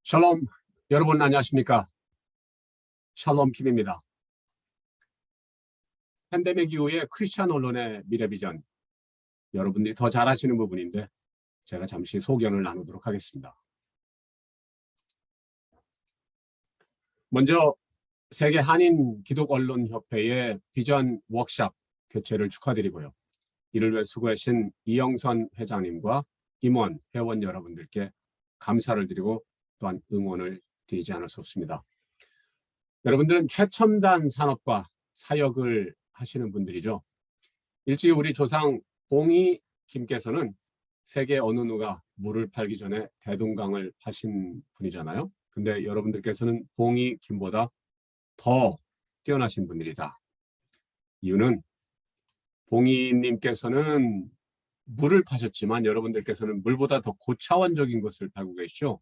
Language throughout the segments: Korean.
샬롬, 여러분 안녕하십니까? 샬롬 킴입니다. 팬데믹 이후에 크리스천 언론의 미래 비전, 여러분들이 더 잘 아시는 부분인데 제가 잠시 소견을 나누도록 하겠습니다. 먼저 세계 한인 기독 언론 협회의 비전 워크숍 개최를 축하드리고요. 이를 위해 수고하신 이영선 회장님과 임원, 회원 여러분들께 감사를 드리고 또한 응원을 드리지 않을 수 없습니다. 여러분들은 최첨단 산업과 사역을 하시는 분들이죠. 일찍이 우리 조상 봉이 김께서는 세계 어느 누가 물을 팔기 전에 대동강을 파신 분이잖아요. 근데 여러분들께서는 봉이 김보다 더 뛰어나신 분들이다. 이유는 봉이님께서는 물을 파셨지만 여러분들께서는 물보다 더 고차원적인 것을 팔고 계시죠.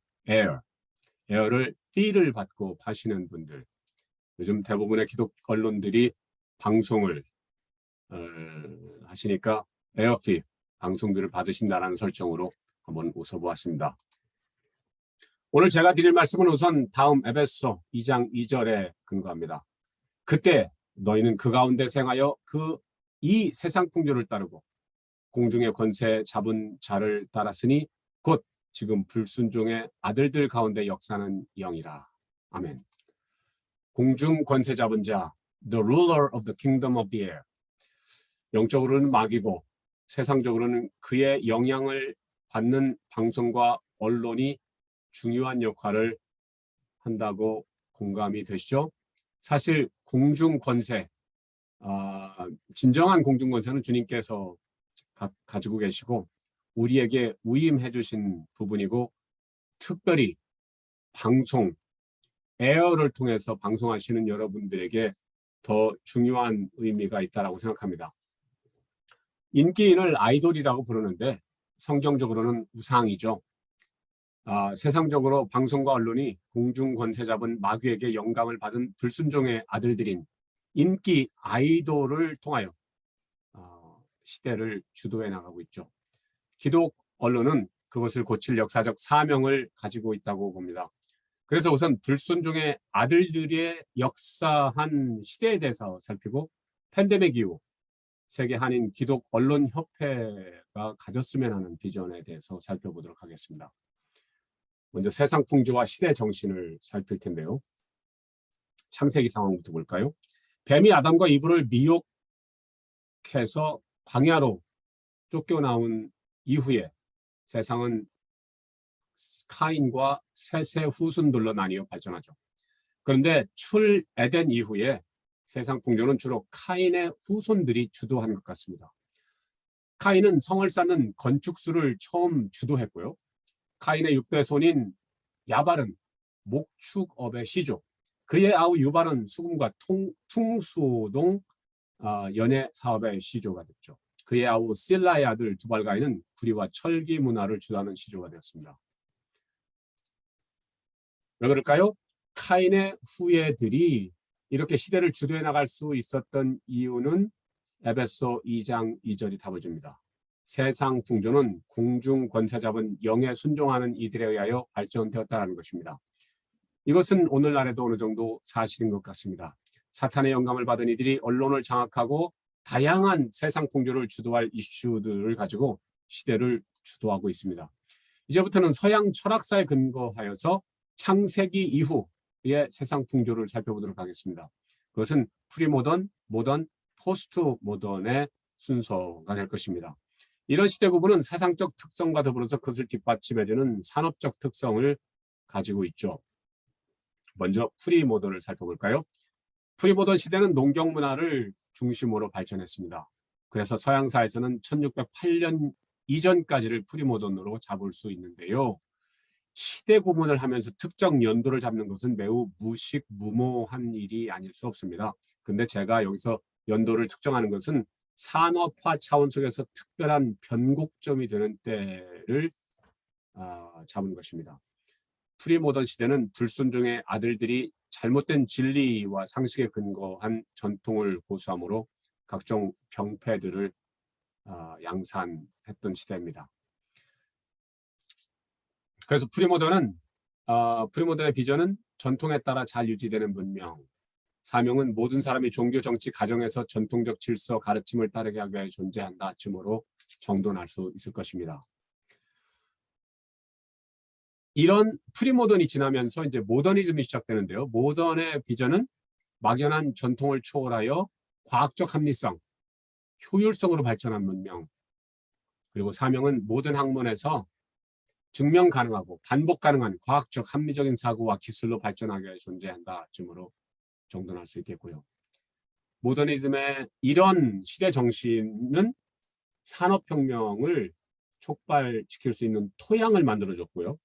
에어를 띠를 받고 파시는 분들. 요즘 대부분의 기독 언론들이 방송을 하시니까 에어피 방송들을 받으신다는 설정으로 한번 웃어보았습니다. 오늘 제가 드릴 말씀은 우선 다음 에베소 2장 2절에 근거합니다. 그때 너희는 그 가운데 생하여 이 세상 풍조를 따르고 공중의 권세 잡은 자를 따랐으니 곧 지금 불순종의 아들들 가운데 역사는 영이라. 아멘. 공중 권세 잡은 자, the ruler of the kingdom of the air. 영적으로는 마귀고 세상적으로는 그의 영향을 받는 방송과 언론이 중요한 역할을 한다고 공감이 되시죠? 사실 공중 권세, 진정한 공중 권세는 주님께서 가지고 계시고 우리에게 위임해 주신 부분이고 특별히 방송, 에어를 통해서 방송하시는 여러분들에게 더 중요한 의미가 있다고 생각합니다. 인기인을 아이돌이라고 부르는데 성경적으로는 우상이죠. 세상적으로 방송과 언론이 공중 권세 잡은 마귀에게 영감을 받은 불순종의 아들들인 인기 아이돌을 통하여 시대를 주도해 나가고 있죠. 기독 언론은 그것을 고칠 역사적 사명을 가지고 있다고 봅니다. 그래서 우선 불순종의 아들들의 역사한 시대에 대해서 살피고 팬데믹 이후 세계 한인 기독 언론 협회가 가졌으면 하는 비전에 대해서 살펴보도록 하겠습니다. 먼저 세상 풍조와 시대 정신을 살필 텐데요. 창세기 상황부터 볼까요? 뱀이 아담과 이브를 미혹해서 광야로 쫓겨나온 이후에 세상은 카인과 셋의 후손들로 나뉘어 발전하죠. 그런데 출 에덴 이후에 세상 풍조는 주로 카인의 후손들이 주도한 것 같습니다. 카인은 성을 쌓는 건축수를 처음 주도했고요. 카인의 6대 손인 야발은 목축업의 시조, 그의 아우 유발은 수금과 퉁수동 연해 사업의 시조가 됐죠. 그의 아우 실라의 아들 두발가인은 구리와 철기 문화를 주도하는 시조가 되었습니다. 왜 그럴까요? 카인의 후예들이 이렇게 시대를 주도해 나갈 수 있었던 이유는 에베소 2장 2절이 답을 줍니다. 세상 풍조는 공중 권세 잡은 영에 순종하는 이들에 의하여 발전되었다는 것입니다. 이것은 오늘날에도 어느 정도 사실인 것 같습니다. 사탄의 영감을 받은 이들이 언론을 장악하고 다양한 세상 풍조를 주도할 이슈들을 가지고 시대를 주도하고 있습니다. 이제부터는 서양 철학사에 근거하여서 창세기 이후의 세상 풍조를 살펴보도록 하겠습니다. 그것은 프리모던, 모던, 포스트 모던의 순서가 될 것입니다. 이런 시대 구분은 사상적 특성과 더불어서 그것을 뒷받침해주는 산업적 특성을 가지고 있죠. 먼저 프리모던을 살펴볼까요? 프리모던 시대는 농경 문화를 중심으로 발전했습니다. 그래서 서양사에서는 1608년 이전까지를 프리모던으로 잡을 수 있는데요. 시대 구분을 하면서 특정 연도를 잡는 것은 매우 무모한 일이 아닐 수 없습니다. 근데 제가 여기서 연도를 특정하는 것은 산업화 차원 속에서 특별한 변곡점이 되는 때를 잡은 것입니다. 프리모던 시대는 불순종의 아들들이 잘못된 진리와 상식에 근거한 전통을 고수함으로 각종 병폐들을 양산했던 시대입니다. 그래서 프리모던은 프리모던의 비전은 전통에 따라 잘 유지되는 문명. 사명은 모든 사람이 종교, 정치, 가정에서 전통적 질서, 가르침을 따르게 하기 위해 존재한다. 쯤으로 정돈할 수 있을 것입니다. 이런 프리모던이 지나면서 이제 모더니즘이 시작되는데요. 모던의 비전은 막연한 전통을 초월하여 과학적 합리성, 효율성으로 발전한 문명. 그리고 사명은 모든 학문에서 증명 가능하고 반복 가능한 과학적 합리적인 사고와 기술로 발전하기 위해 존재한다. 쯤으로 정돈할 수 있겠고요. 모더니즘의 이런 시대 정신은 산업혁명을 촉발시킬 수 있는 토양을 만들어줬고요.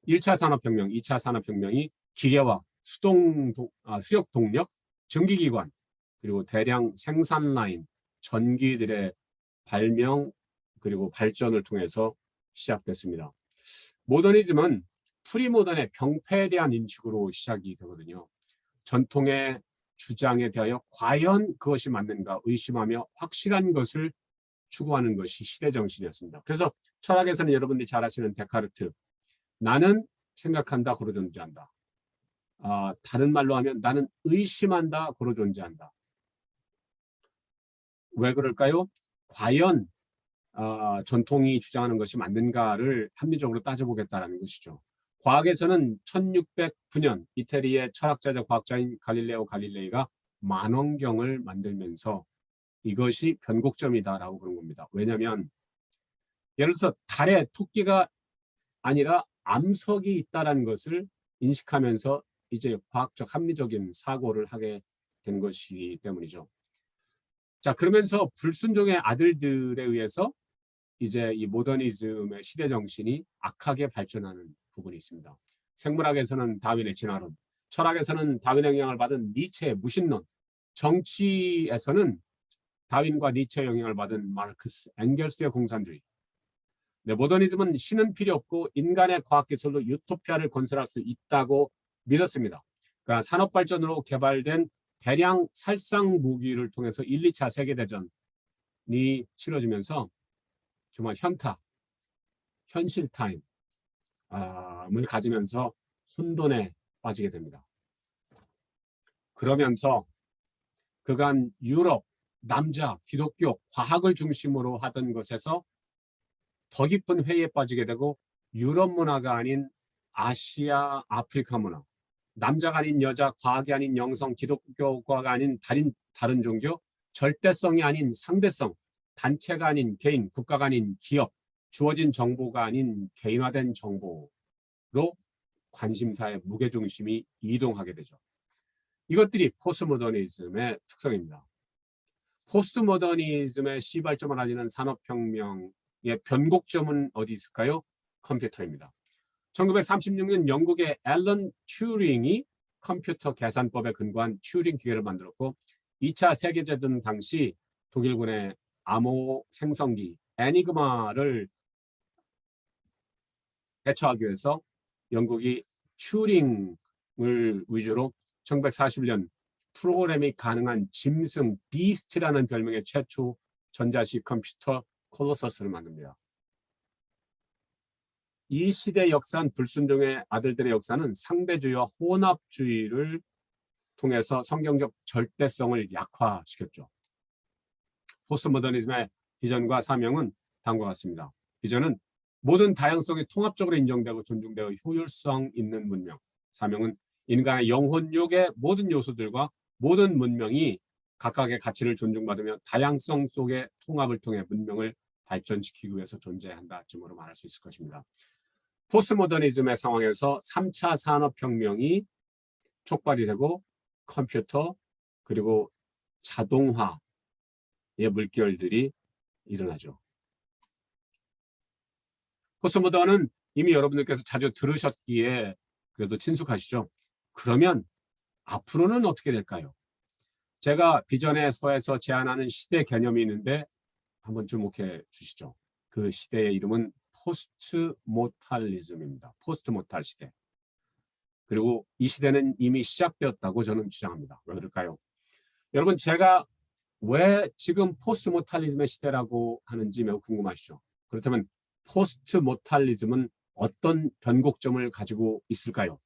1차 산업혁명, 2차 산업혁명이 기계화, 수력 동력, 증기기관, 그리고 대량 생산 라인, 전기들의 발명 그리고 발전을 통해서 시작됐습니다. 모더니즘은 프리모던의 병폐에 대한 인식으로 시작이 되거든요. 전통의 주장에 대하여 과연 그것이 맞는가 의심하며 확실한 것을 추구하는 것이 시대 정신이었습니다. 그래서 철학에서는 여러분들이 잘 아시는 데카르트, 나는 생각한다, 고로 존재한다. 다른 말로 하면 나는 의심한다, 고로 존재한다. 왜 그럴까요? 과연 전통이 주장하는 것이 맞는가를 합리적으로 따져보겠다는 것이죠. 과학에서는 1609년 이태리의 철학자적 과학자인 갈릴레오 갈릴레이가 만원경을 만들면서 이것이 변곡점이다라고 그런 겁니다. 왜냐하면 예를 들어서 달에 토끼가 아니라 암석이 있다는 것을 인식하면서 이제 과학적 합리적인 사고를 하게 된 것이기 때문이죠. 자, 그러면서 불순종의 아들들에 의해서 이제 이 모더니즘의 시대 정신이 악하게 발전하는 부분이 있습니다. 생물학에서는 다윈의 진화론, 철학에서는 다윈의 영향을 받은 니체의 무신론, 정치에서는 다윈과 니체의 영향을 받은 마르크스, 엥겔스의 공산주의. 네, 모더니즘은 신은 필요 없고 인간의 과학기술로 유토피아를 건설할 수 있다고 믿었습니다. 그러니까 산업발전으로 개발된 대량 살상 무기를 통해서 1, 2차 세계대전이 치러지면서 정말 현타, 현실 타임을 가지면서 혼돈에 빠지게 됩니다. 그러면서 그간 유럽, 남자, 기독교, 과학을 중심으로 하던 것에서 더 깊은 회의에 빠지게 되고 유럽 문화가 아닌 아시아, 아프리카 문화, 남자가 아닌 여자, 과학이 아닌 영성, 기독교가 아닌 다른 종교, 절대성이 아닌 상대성, 단체가 아닌 개인, 국가가 아닌 기업, 주어진 정보가 아닌 개인화된 정보로 관심사의 무게중심이 이동하게 되죠. 이것들이 포스트모더니즘의 특성입니다. 포스트모더니즘의 시발점을 알리는 산업혁명의 변곡점은 어디 있을까요? 컴퓨터입니다. 1936년 영국의 앨런 튜링이 컴퓨터 계산법에 근거한 튜링 기계를 만들었고 2차 세계대전 당시 독일군의 암호 생성기 애니그마를 대처하기 위해서 영국이 튜링을 위주로 1941년 프로그램이 가능한 짐승 비스트라는 별명의 최초 전자식 컴퓨터 콜로서스를 만듭니다. 이 시대 역사는 불순종의 아들들의 역사는 상대주의와 혼합주의를 통해서 성경적 절대성을 약화시켰죠. 포스트모더니즘의 비전과 사명은 다음과 같습니다. 비전은 모든 다양성이 통합적으로 인정되고 존중되어 효율성 있는 문명. 사명은 인간의 영혼욕의 모든 요소들과 모든 문명이 각각의 가치를 존중받으며 다양성 속의 통합을 통해 문명을 발전시키기 위해서 존재한다. 쯤으로 말할 수 있을 것입니다. 포스트모더니즘의 상황에서 3차 산업혁명이 촉발이 되고 컴퓨터 그리고 자동화의 물결들이 일어나죠. 포스트모더는 이미 여러분들께서 자주 들으셨기에 그래도 친숙하시죠? 그러면 앞으로는 어떻게 될까요? 제가 비전에서에서 제안하는 시대 개념이 있는데 한번 주목해 주시죠. 그 시대의 이름은 포스트 모탈리즘입니다. 포스트 모탈 시대. 그리고 이 시대는 이미 시작되었다고 저는 주장합니다. 왜 그럴까요? 여러분, 제가 왜 지금 포스트 모탈리즘의 시대라고 하는지 매우 궁금하시죠? 그렇다면 포스트 모탈리즘은 어떤 변곡점을 가지고 있을까요?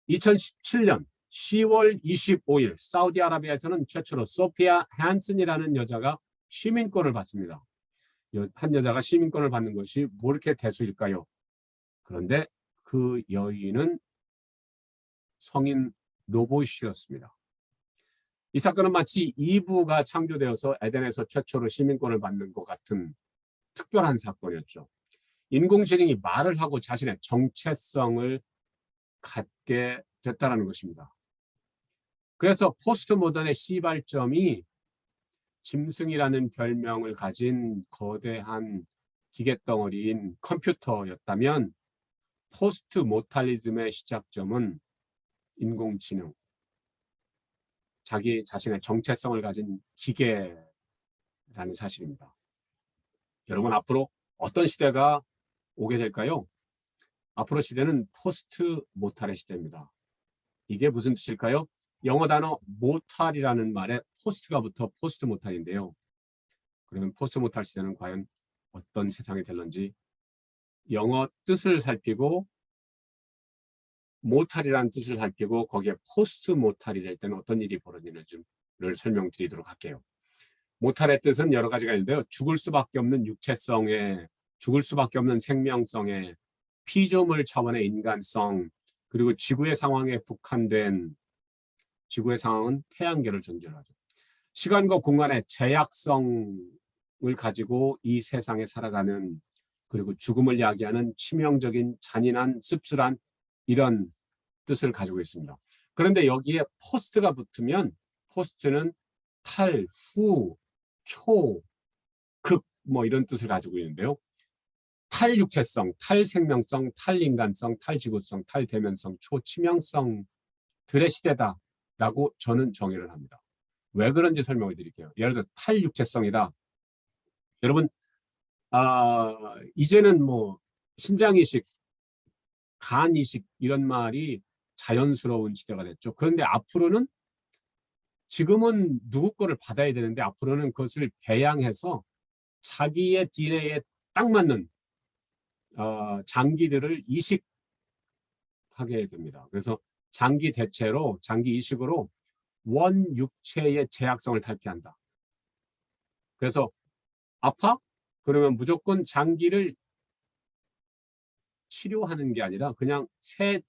2017년 10월 25일 사우디아라비아에서는 최초로 소피아 한슨이라는 여자가 시민권을 받습니다. 한 여자가 시민권을 받는 것이 뭐 이렇게 대수일까요? 그런데 그 여인은 성인 로봇이었습니다. 이 사건은 마치 이브가 창조되어서 에덴에서 최초로 시민권을 받는 것 같은 특별한 사건이었죠. 인공지능이 말을 하고 자신의 정체성을 갖게 됐다는 것입니다. 그래서 포스트 모던의 시발점이 짐승이라는 별명을 가진 거대한 기계덩어리인 컴퓨터였다면 포스트 모탈리즘의 시작점은 인공지능, 자기 자신의 정체성을 가진 기계라는 사실입니다. 여러분, 앞으로 어떤 시대가 오게 될까요? 앞으로 시대는 포스트 모탈의 시대입니다. 이게 무슨 뜻일까요? 영어 단어 모탈이라는 말에 포스트가 붙어 포스트 모탈인데요. 그러면 포스트 모탈 시대는 과연 어떤 세상이 될런지 영어 뜻을 살피고 모탈이라는 뜻을 살피고 거기에 포스트 모탈이 될 때는 어떤 일이 벌어지는지를 설명드리도록 할게요. 모탈의 뜻은 여러 가지가 있는데요. 죽을 수밖에 없는 육체성에, 죽을 수밖에 없는 생명성에, 피조물 차원의 인간성, 그리고 지구의 상황에 국한된, 지구의 상황은 태양계를 존재로 하죠. 시간과 공간의 제약성을 가지고 이 세상에 살아가는, 그리고 죽음을 야기하는 치명적인 잔인한 씁쓸한 이런 뜻을 가지고 있습니다. 그런데 여기에 포스트가 붙으면 포스트는 탈, 후, 초, 극 뭐 이런 뜻을 가지고 있는데요. 탈육체성, 탈생명성, 탈인간성, 탈지구성, 탈대면성, 초치명성들의 시대다라고 저는 정의를 합니다. 왜 그런지 설명을 드릴게요. 예를 들어 탈육체성이다. 여러분, 이제는 뭐 신장이식, 간이식 이런 말이 자연스러운 시대가 됐죠. 그런데 앞으로는 지금은 누구 거를 받아야 되는데 앞으로는 그것을 배양해서 자기의 DNA에 딱 맞는 장기들을 이식하게 됩니다. 그래서 장기 대체로, 장기 이식으로 원육체의 제약성을 탈피한다. 그래서 아파? 그러면 무조건 장기를 치료하는 게 아니라 그냥 새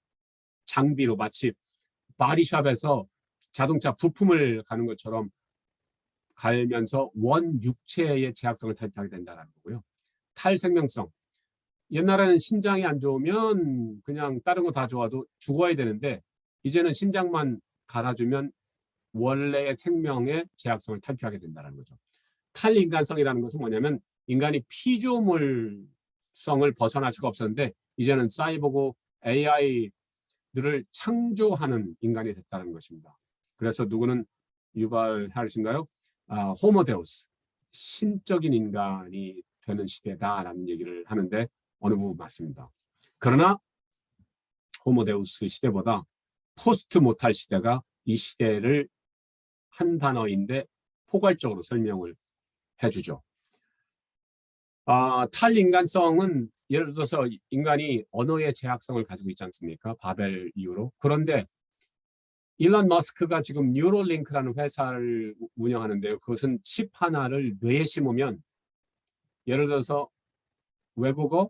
장비로 마치 바디샵에서 자동차 부품을 가는 것처럼 갈면서 원육체의 제약성을 탈피하게 된다는 거고요. 탈생명성. 옛날에는 신장이 안 좋으면 그냥 다른 거 다 좋아도 죽어야 되는데 이제는 신장만 갈아주면 원래의 생명의 제약성을 탈피하게 된다는 거죠. 탈인간성이라는 것은 뭐냐면 인간이 피조물성을 벗어날 수가 없었는데 이제는 사이보그 AI들을 창조하는 인간이 됐다는 것입니다. 그래서 누구는 유발 하리스인가요? 호모데우스, 신적인 인간이 되는 시대다라는 얘기를 하는데 어느 부분 맞습니다. 그러나 호모데우스 시대보다 포스트 모탈 시대가 이 시대를 한 단어인데 포괄적으로 설명을 해주죠. 탈인간성은 예를 들어서 인간이 언어의 제약성을 가지고 있지 않습니까? 바벨 이후로. 그런데 일론 머스크가 지금 뉴럴링크라는 회사를 운영하는데요. 그것은 칩 하나를 뇌에 심으면 예를 들어서 외국어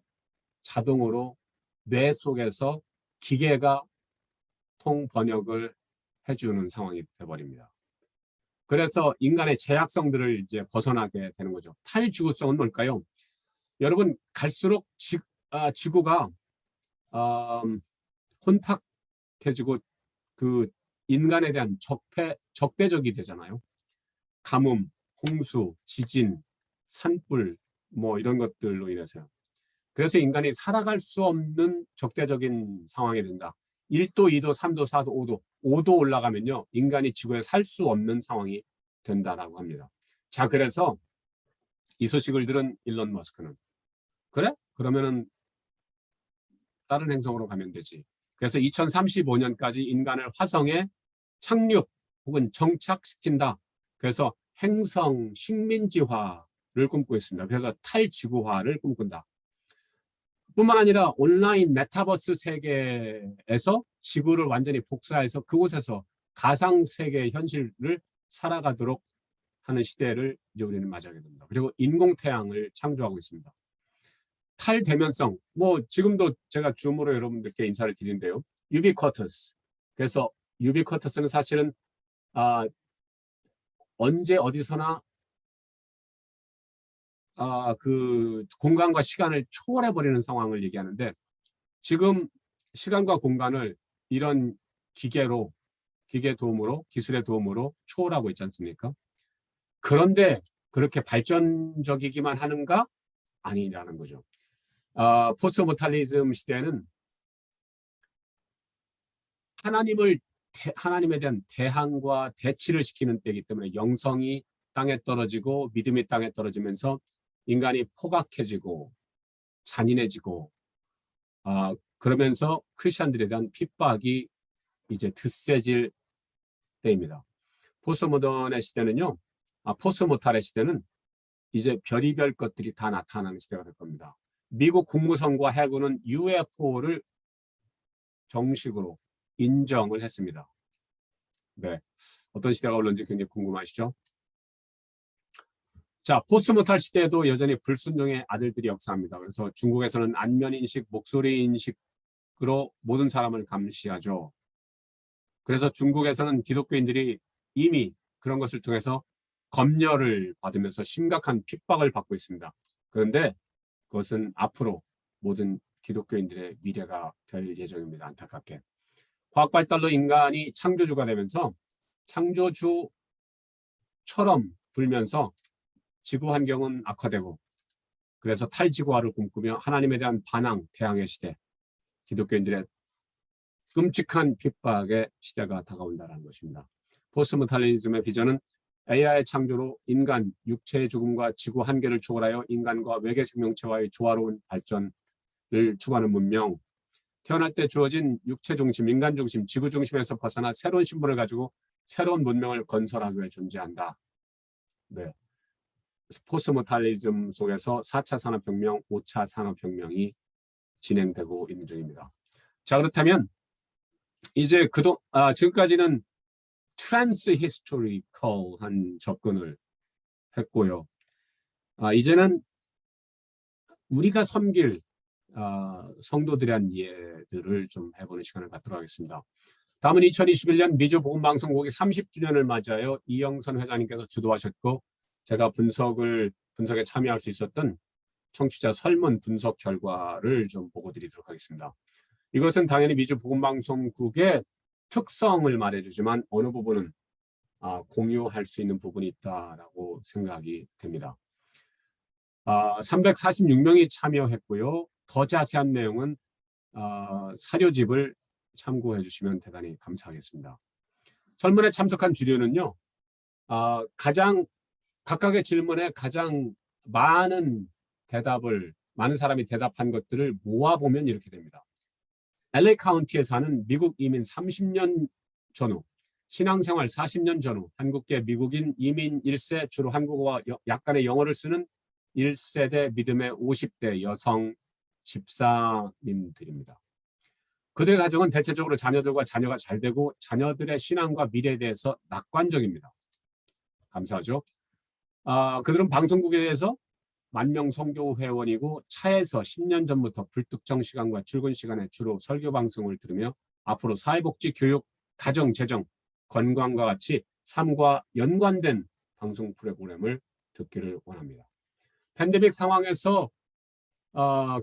자동으로 뇌 속에서 기계가 통번역을 해주는 상황이 돼버립니다. 그래서 인간의 제약성들을 이제 벗어나게 되는 거죠. 탈지구성은 뭘까요? 여러분, 갈수록 지구가 혼탁해지고 그 인간에 대한 적대적이 되잖아요. 가뭄, 홍수, 지진, 산불 뭐 이런 것들로 인해서요. 그래서 인간이 살아갈 수 없는 적대적인 상황이 된다. 1도, 2도, 3도, 4도, 5도, 5도 올라가면요. 인간이 지구에 살 수 없는 상황이 된다라고 합니다. 자, 그래서 이 소식을 들은 일론 머스크는 그래? 그러면은 다른 행성으로 가면 되지. 그래서 2035년까지 인간을 화성에 착륙 혹은 정착시킨다. 그래서 행성 식민지화를 꿈꾸고 있습니다. 그래서 탈지구화를 꿈꾼다. 뿐만 아니라 온라인 메타버스 세계에서 지구를 완전히 복사해서 그곳에서 가상 세계 현실을 살아가도록 하는 시대를 이제 우리는 맞이하게 됩니다. 그리고 인공태양을 창조하고 있습니다. 탈대면성, 뭐 지금도 제가 줌으로 여러분들께 인사를 드리는데요. 유비쿼터스. 그래서 유비쿼터스는 사실은 언제 어디서나 그 공간과 시간을 초월해버리는 상황을 얘기하는데, 지금 시간과 공간을 이런 기계 도움으로, 기술의 도움으로 초월하고 있지 않습니까? 그런데 그렇게 발전적이기만 하는가? 아니라는 거죠. 포스트모탈리즘 시대는 하나님에 대한 대항과 대치를 시키는 때이기 때문에 영성이 땅에 떨어지고 믿음이 땅에 떨어지면서 인간이 포각해지고 잔인해지고 그러면서 크리스천들에 대한 핍박이 이제 드세질 때입니다. 포스트모던의 시대는요, 포스트모탈의 시대는 이제 별의별 것들이 다 나타나는 시대가 될 겁니다. 미국 국무성과 해군은 UFO를 정식으로 인정을 했습니다. 네, 어떤 시대가 올는지 굉장히 궁금하시죠? 자, 포스트모탈 시대에도 여전히 불순종의 아들들이 역사합니다. 그래서 중국에서는 안면인식, 목소리인식으로 모든 사람을 감시하죠. 그래서 중국에서는 기독교인들이 이미 그런 것을 통해서 검열을 받으면서 심각한 핍박을 받고 있습니다. 그런데 그것은 앞으로 모든 기독교인들의 미래가 될 예정입니다. 안타깝게. 과학 발달로 인간이 창조주가 되면서 창조주처럼 불면서 지구 환경은 악화되고, 그래서 탈지구화를 꿈꾸며 하나님에 대한 반항, 대항의 시대, 기독교인들의 끔찍한 핍박의 시대가 다가온다는 것입니다. 포스트모탈리즘의 비전은 AI 창조로 인간, 육체의 죽음과 지구 한계를 초월하여 인간과 외계 생명체와의 조화로운 발전을 추구하는 문명, 태어날 때 주어진 육체 중심, 인간 중심, 지구 중심에서 벗어나 새로운 신분을 가지고 새로운 문명을 건설하기 위해 존재한다. 네. 포스트모탈리즘 속에서 4차 산업혁명, 5차 산업혁명이 진행되고 있는 중입니다. 자, 그렇다면 이제 지금까지는 트랜스 히스토리컬한 접근을 했고요. 이제는 우리가 섬길 성도들에 대한 이해들을 좀 해보는 시간을 갖도록 하겠습니다. 다음은 2021년 미주복음방송국이 30주년을 맞이하여 이영선 회장님께서 주도하셨고, 제가 분석에 참여할 수 있었던 청취자 설문 분석 결과를 좀 보고 드리도록 하겠습니다. 이것은 당연히 미주복음방송국의 특성을 말해주지만 어느 부분은 공유할 수 있는 부분이 있다라고 생각이 됩니다. 346명이 참여했고요. 더 자세한 내용은 사료집을 참고해 주시면 대단히 감사하겠습니다. 설문에 참석한 주류는요, 각각의 질문에 가장 많은 사람이 대답한 것들을 모아보면 이렇게 됩니다. LA 카운티에 사는 미국 이민 30년 전후, 신앙생활 40년 전후, 한국계 미국인 이민 1세, 주로 한국어와 약간의 영어를 쓰는 1세대 믿음의 50대 여성 집사님들입니다. 그들의 가정은 대체적으로 자녀들과 자녀가 잘 되고 자녀들의 신앙과 미래에 대해서 낙관적입니다. 감사하죠. 그들은 방송국에 대해서 만명 선교 회원이고 차에서 10년 전부터 불특정 시간과 출근 시간에 주로 설교 방송을 들으며 앞으로 사회복지, 교육, 가정, 재정, 건강과 같이 삶과 연관된 방송 프로그램을 듣기를 원합니다. 팬데믹 상황에서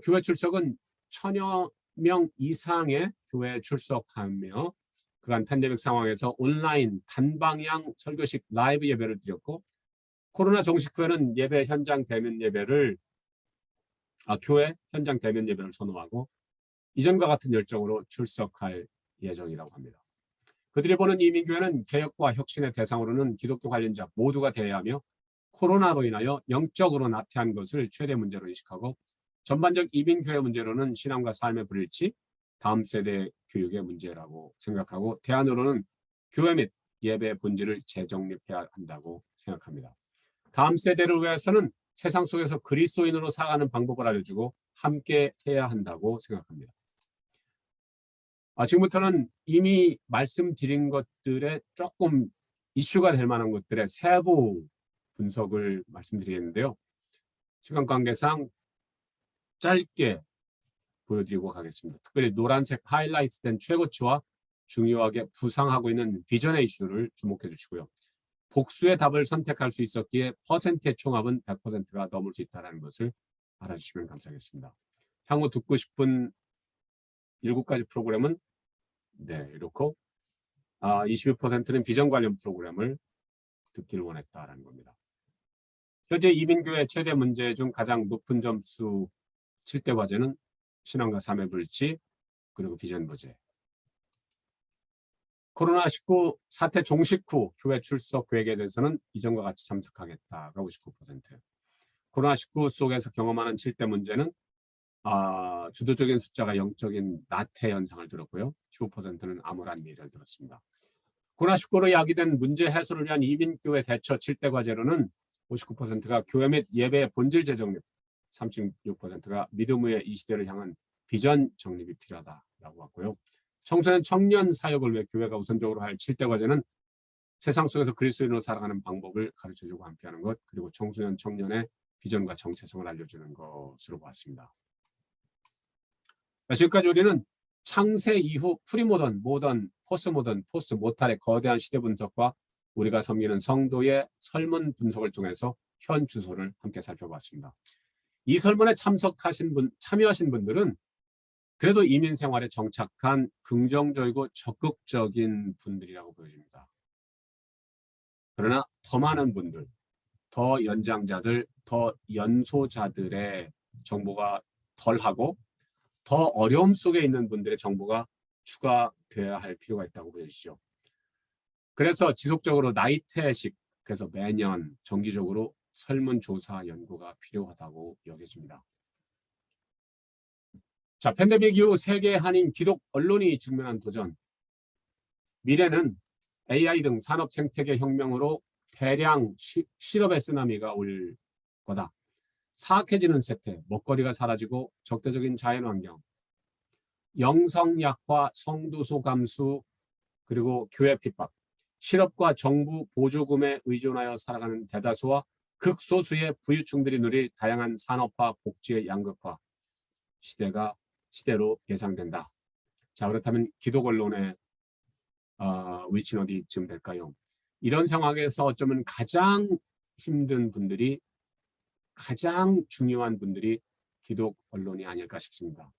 교회 출석은 1000여 명 이상의 교회에 출석하며 그간 팬데믹 상황에서 온라인 단방향 설교식 라이브 예배를 드렸고, 코로나 종식 후에는 예배 현장 대면 예배를 교회 현장 대면 예배를 선호하고 이전과 같은 열정으로 출석할 예정이라고 합니다. 그들이 보는 이민교회는 개혁과 혁신의 대상으로는 기독교 관련자 모두가 대해야 하며 코로나로 인하여 영적으로 나태한 것을 최대 문제로 인식하고 전반적 이민교회 문제로는 신앙과 삶의 불일치, 다음 세대 교육의 문제라고 생각하고 대안으로는 교회 및 예배 본질을 재정립해야 한다고 생각합니다. 다음 세대를 위해서는 세상 속에서 그리스도인으로 살아가는 방법을 알려주고 함께 해야 한다고 생각합니다. 지금부터는 이미 말씀드린 것들에 조금 이슈가 될 만한 것들의 세부 분석을 말씀드리겠는데요. 시간 관계상 짧게 보여드리고 가겠습니다. 특별히 노란색 하이라이트된 최고치와 중요하게 부상하고 있는 비전의 이슈를 주목해 주시고요. 복수의 답을 선택할 수 있었기에 퍼센트의 총합은 100%가 넘을 수 있다는 것을 알아주시면 감사하겠습니다. 향후 듣고 싶은 7가지 프로그램은 이렇고 22%는 비전 관련 프로그램을 듣기를 원했다라는 겁니다. 현재 이민교의 최대 문제 중 가장 높은 점수 7대 과제는 신앙과 삶의 불치, 그리고 비전 부재. 코로나19 사태 종식 후 교회 출석 계획에 대해서는 이전과 같이 참석하겠다가 59%. 코로나19 속에서 경험하는 7대 문제는 주도적인 숫자가 영적인 나태 현상을 들었고요. 15%는 암울한 미래를 들었습니다. 코로나19로 야기된 문제 해소를 위한 이민교회 대처 7대 과제로는 59%가 교회 및 예배의 본질 재정립, 36%가 믿음 위의 이 시대를 향한 비전 정립이 필요하다라고 왔고요. 청소년 청년 사역을 위해 교회가 우선적으로 할 7대 과제는 세상 속에서 그리스도인으로 살아가는 방법을 가르쳐주고 함께하는 것, 그리고 청소년 청년의 비전과 정체성을 알려주는 것으로 보았습니다. 지금까지 우리는 창세 이후 프리모던, 모던, 포스모던, 포스트 모탈의 거대한 시대 분석과 우리가 섬기는 성도의 설문 분석을 통해서 현 주소를 함께 살펴봤습니다. 이 설문에 참여하신 분들은 그래도 이민 생활에 정착한 긍정적이고 적극적인 분들이라고 보여집니다. 그러나 더 많은 분들, 더 연장자들, 더 연소자들의 정보가 덜하고 더 어려움 속에 있는 분들의 정보가 추가되어야 할 필요가 있다고 보여지죠. 그래서 지속적으로 나이테식, 그래서 매년 정기적으로 설문조사 연구가 필요하다고 여겨집니다. 자, 팬데믹 이후 세계 한인 기독 언론이 직면한 도전. 미래는 AI 등 산업 생태계 혁명으로 대량 실업의 쓰나미가 올 거다. 사악해지는 세태, 먹거리가 사라지고 적대적인 자연환경, 영성약화, 성도소 감수, 그리고 교회 핍박, 실업과 정부 보조금에 의존하여 살아가는 대다수와 극소수의 부유층들이 누릴 다양한 산업화, 복지의 양극화 시대로 예상된다. 자, 그렇다면 기독 언론의 위치는 어디쯤 될까요? 이런 상황에서 어쩌면 가장 힘든 분들이, 가장 중요한 분들이 기독 언론이 아닐까 싶습니다.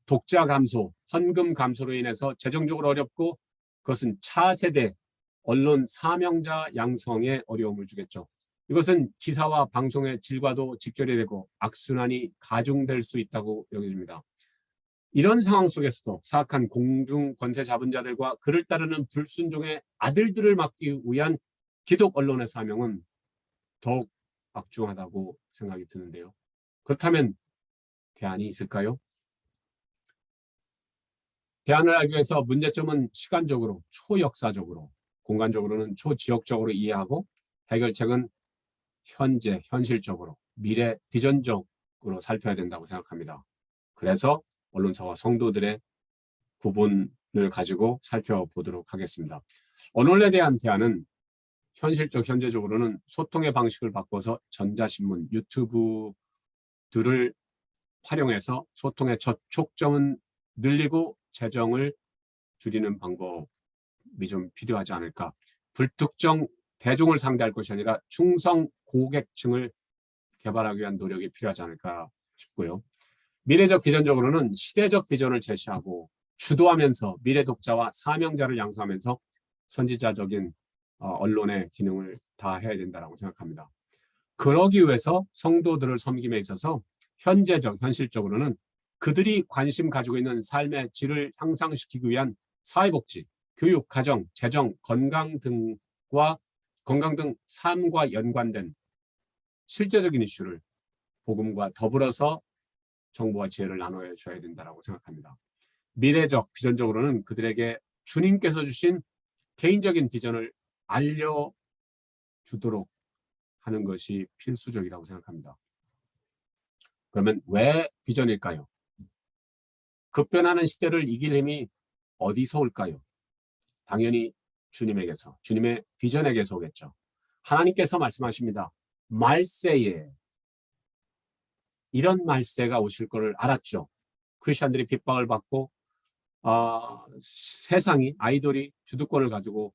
독자 감소, 헌금 감소로 인해서 재정적으로 어렵고 그것은 차세대 언론 사명자 양성에 어려움을 주겠죠. 이것은 기사와 방송의 질과도 직결이 되고 악순환이 가중될 수 있다고 여겨집니다. 이런 상황 속에서도 사악한 공중 권세 잡은 자들과 그를 따르는 불순종의 아들들을 막기 위한 기독 언론의 사명은 더욱 막중하다고 생각이 드는데요. 그렇다면 대안이 있을까요? 대안을 알기 위해서 문제점은 시간적으로, 초역사적으로, 공간적으로는 초지역적으로 이해하고 해결책은 현재, 현실적으로, 미래, 비전적으로 살펴야 된다고 생각합니다. 그래서 언론사와 성도들의 구분을 가지고 살펴보도록 하겠습니다. 언론에 대한 대안은 현실적으로는 소통의 방식을 바꿔서 전자신문, 유튜브들을 활용해서 소통의 접촉점은 늘리고 재정을 줄이는 방법이 좀 필요하지 않을까. 불특정 대중을 상대할 것이 아니라 충성 고객층을 개발하기 위한 노력이 필요하지 않을까 싶고요. 미래적 비전적으로는 시대적 비전을 제시하고 주도하면서 미래 독자와 사명자를 양성하면서 선지자적인 언론의 기능을 다해야 된다고 생각합니다. 그러기 위해서 성도들을 섬김에 있어서 현실적으로는 그들이 관심 가지고 있는 삶의 질을 향상시키기 위한 사회복지, 교육, 가정, 재정, 건강 등 삶과 연관된 실제적인 이슈를 복음과 더불어서 정보와 지혜를 나눠줘야 된다고 생각합니다. 미래적, 비전적으로는 그들에게 주님께서 주신 개인적인 비전을 알려주도록 하는 것이 필수적이라고 생각합니다. 그러면 왜 비전일까요? 급변하는 시대를 이길 힘이 어디서 올까요? 당연히 주님에게서, 주님의 비전에게서 오겠죠. 하나님께서 말씀하십니다. 말세에, 이런 말세가 오실 것을 알았죠. 크리스천들이 핍박을 받고 세상이, 아이돌이 주도권을 가지고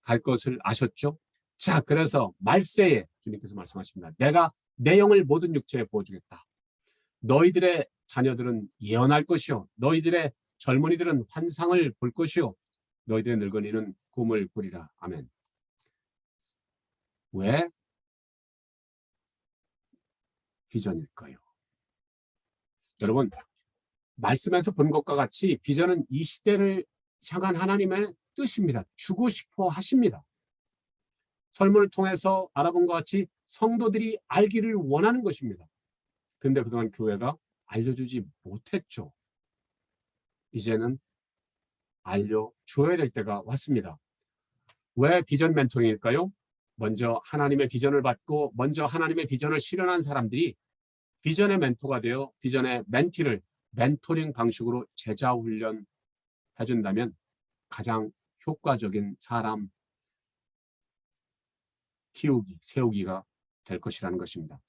갈 것을 아셨죠. 자, 그래서 말세에 주님께서 말씀하십니다. 내가 내 영을 모든 육체에 부어주겠다. 너희들의 자녀들은 예언할 것이요, 너희들의 젊은이들은 환상을 볼 것이요, 너희들의 늙은이는 꿈을 꾸리라. 아멘. 왜 비전일까요? 여러분, 말씀에서 본 것과 같이 비전은 이 시대를 향한 하나님의 뜻입니다. 주고 싶어 하십니다. 설문을 통해서 알아본 것 같이 성도들이 알기를 원하는 것입니다. 그런데 그동안 교회가 알려주지 못했죠. 이제는 알려줘야 될 때가 왔습니다. 왜 비전 멘토링일까요? 먼저 하나님의 비전을 받고 먼저 하나님의 비전을 실현한 사람들이 비전의 멘토가 되어 비전의 멘티를 멘토링 방식으로 제자 훈련 해준다면 가장 효과적인 사람 키우기, 세우기가 될 것이라는 것입니다.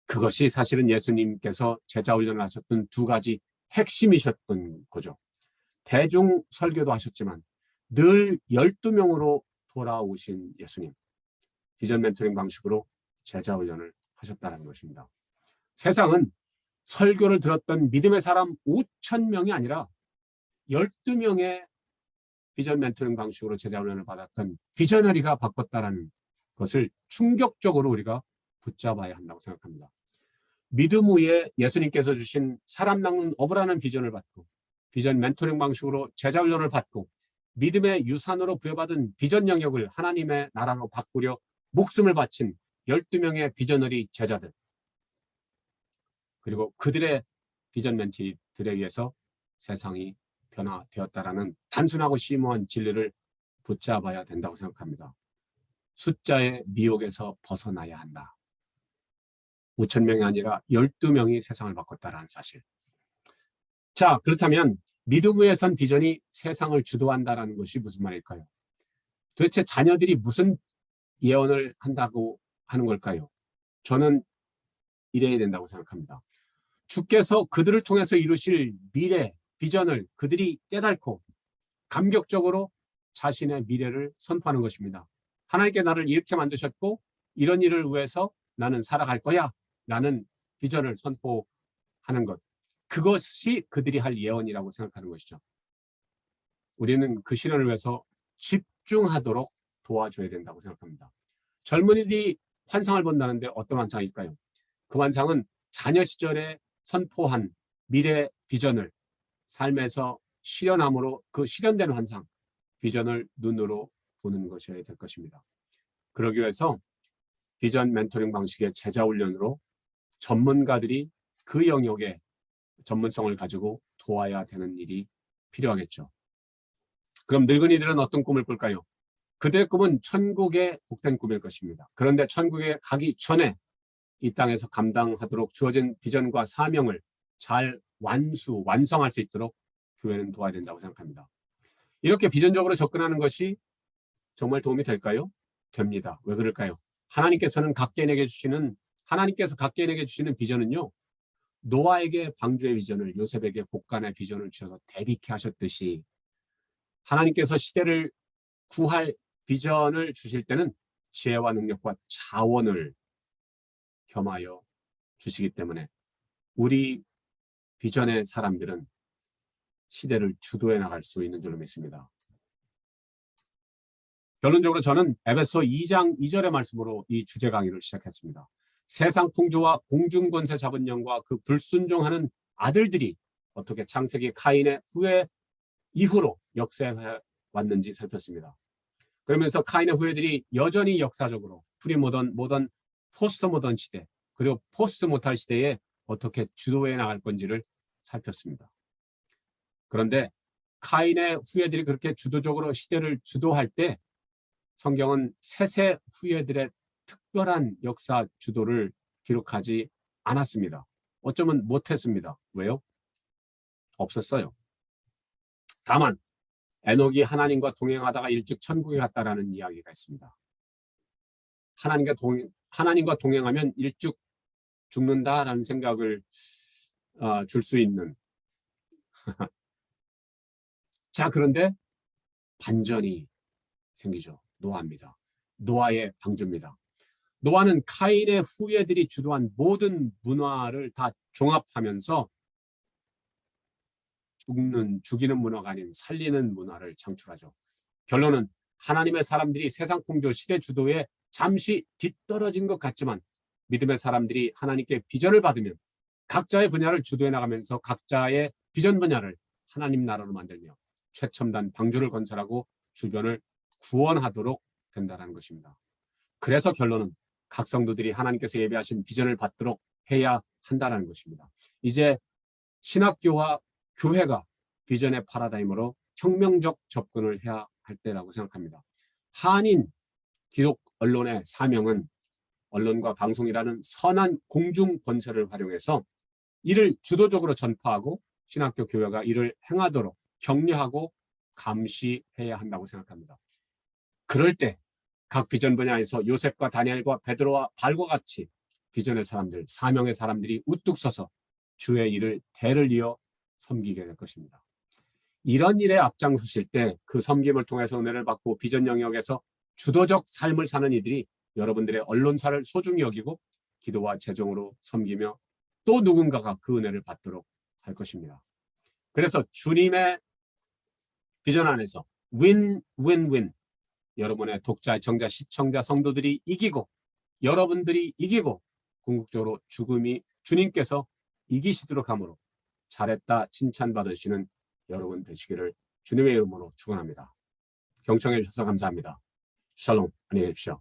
그것이 사실은 예수님께서 제자 훈련을 하셨던 두 가지 핵심이셨던 거죠. 대중 설교도 하셨지만 늘 12명으로 돌아오신 예수님, 비전 멘토링 방식으로 제자 훈련을 하셨다는 것입니다. 세상은 설교를 들었던 믿음의 사람 5,000명이 아니라 12명의 비전 멘토링 방식으로 제자 훈련을 받았던 비저너리가 바꿨다는 것을 충격적으로 우리가 붙잡아야 한다고 생각합니다. 믿음 위에 예수님께서 주신 사람 낚는 어부라는 비전을 받고 비전 멘토링 방식으로 제자 훈련을 받고 믿음의 유산으로 부여받은 비전 영역을 하나님의 나라로 바꾸려 목숨을 바친 12명의 비저너리 제자들, 그리고 그들의 비전 멘티들에 의해서 세상이 변화되었다라는 단순하고 심오한 진리를 붙잡아야 된다고 생각합니다. 숫자의 미혹에서 벗어나야 한다. 5,000명이 아니라 12명이 세상을 바꿨다라는 사실. 자, 그렇다면 믿음 위에 선 비전이 세상을 주도한다라는 것이 무슨 말일까요? 도대체 자녀들이 무슨 예언을 한다고 하는 걸까요? 저는 이래야 된다고 생각합니다. 주께서 그들을 통해서 이루실 미래, 비전을 그들이 깨닫고 감격적으로 자신의 미래를 선포하는 것입니다. 하나님께 나를 이렇게 만드셨고 이런 일을 위해서 나는 살아갈 거야 라는 비전을 선포하는 것, 그것이 그들이 할 예언이라고 생각하는 것이죠. 우리는 그 실현을 위해서 집중하도록 도와줘야 된다고 생각합니다. 젊은이들이 환상을 본다는데 어떤 환상일까요? 그 환상은 자녀 시절에 선포한 미래 비전을 삶에서 실현함으로 그 실현된 환상, 비전을 눈으로 보는 것이어야 될 것입니다. 그러기 위해서 비전 멘토링 방식의 제자 훈련으로 전문가들이 그 영역에 전문성을 가지고 도와야 되는 일이 필요하겠죠. 그럼 늙은이들은 어떤 꿈을 꿀까요? 그들의 꿈은 천국의 복된 꿈일 것입니다. 그런데 천국에 가기 전에 이 땅에서 감당하도록 주어진 비전과 사명을 잘 완성할 수 있도록 교회는 도와야 된다고 생각합니다. 이렇게 비전적으로 접근하는 것이 정말 도움이 될까요? 됩니다. 왜 그럴까요? 하나님께서 각 개인에게 주시는 비전은요, 노아에게 방주의 비전을, 요셉에게 곡간의 비전을 주셔서 대비케 하셨듯이 하나님께서 시대를 구할 비전을 주실 때는 지혜와 능력과 자원을 겸하여 주시기 때문에 우리 비전의 사람들은 시대를 주도해 나갈 수 있는 줄로 믿습니다. 결론적으로 저는 에베소 2장 2절의 말씀으로 이 주제 강의를 시작했습니다. 세상 풍조와 공중 권세 잡은 영과 그 불순종하는 아들들이 어떻게 창세기 카인의 후예 이후로 역사해 왔는지 살폈습니다. 그러면서 카인의 후예들이 여전히 역사적으로 프리모던, 모던, 포스트 모던 시대, 그리고 포스트 모탈 시대에 어떻게 주도해 나갈 건지를 살폈습니다. 그런데 카인의 후예들이 그렇게 주도적으로 시대를 주도할 때 성경은 세세 후예들의 특별한 역사 주도를 기록하지 않았습니다. 어쩌면 못했습니다. 왜요? 없었어요. 다만 에녹이 하나님과 동행하다가 일찍 천국에 갔다라는 이야기가 있습니다. 하나님과 동행하면 일찍 죽는다라는 생각을 줄 수 있는. 자, 그런데 반전이 생기죠. 노아입니다. 노아의 방주입니다. 노아는 카인의 후예들이 주도한 모든 문화를 다 종합하면서 죽이는 문화가 아닌 살리는 문화를 창출하죠. 결론은 하나님의 사람들이 세상 풍조 시대 주도에 잠시 뒤떨어진 것 같지만 믿음의 사람들이 하나님께 비전을 받으면 각자의 분야를 주도해 나가면서 각자의 비전 분야를 하나님 나라로 만들며 최첨단 방주를 건설하고 주변을 구원하도록 된다는 것입니다. 그래서 결론은 각 성도들이 하나님께서 예배하신 비전을 받도록 해야 한다는 것입니다. 이제 신학교와 교회가 비전의 파라다임으로 혁명적 접근을 해야 할 때라고 생각합니다. 한인 기독 언론의 사명은 언론과 방송이라는 선한 공중 권세를 활용해서 이를 주도적으로 전파하고 신학교 교회가 이를 행하도록 격려하고 감시해야 한다고 생각합니다. 그럴 때 각 비전 분야에서 요셉과 다니엘과 베드로와 발과 같이 비전의 사람들, 사명의 사람들이 우뚝 서서 주의 일을 대를 이어 섬기게 될 것입니다. 이런 일에 앞장서실 때 그 섬김을 통해서 은혜를 받고 비전 영역에서 주도적 삶을 사는 이들이 여러분들의 언론사를 소중히 여기고 기도와 재정으로 섬기며 또 누군가가 그 은혜를 받도록 할 것입니다. 그래서 주님의 비전 안에서 윈윈윈, 여러분의 독자, 청자, 시청자, 성도들이 이기고 여러분들이 이기고 궁극적으로 죽음이 주님께서 이기시도록 함으로 잘했다 칭찬받으시는 여러분 되시기를 주님의 이름으로 축원합니다. 경청해 주셔서 감사합니다. 샬롬, 안녕히 계십시오.